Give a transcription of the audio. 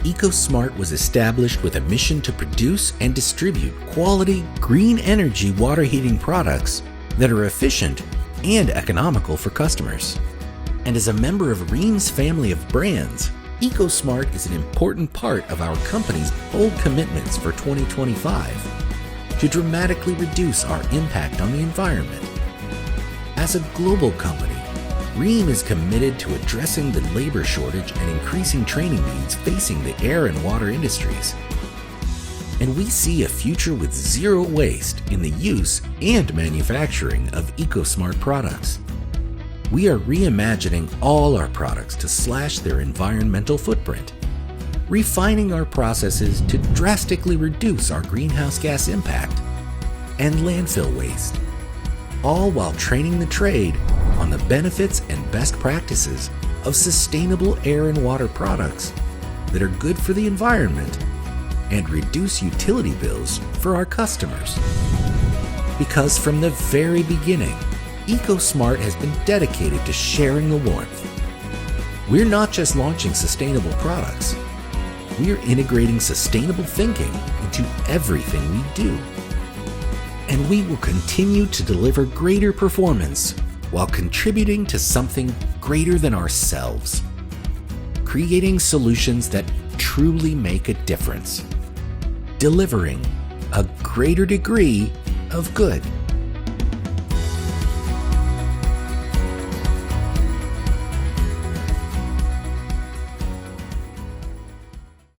EcoSmart was established with a mission to produce and distribute quality, green energy water heating products that are efficient and economical for customers. And as a member of Rheem's family of brands, EcoSmart is an important part of our company's bold commitments for 2025 to dramatically reduce our impact on the environment. As a global company, Rheem is committed to addressing the labor shortage and increasing training needs facing the air and water industries. And we see a future with zero waste in the use and manufacturing of EcoSmart products. We are reimagining all our products to slash their environmental footprint, refining our processes to drastically reduce our greenhouse gas impact and landfill waste, all while training the trade on the benefits and best practices of sustainable air and water products that are good for the environment and reduce utility bills for our customers. Because from the very beginning, EcoSmart has been dedicated to sharing the warmth. We're not just launching sustainable products, we're integrating sustainable thinking into everything we do. And we will continue to deliver greater performance while contributing to something greater than ourselves, creating solutions that truly make a difference, delivering a greater degree of good.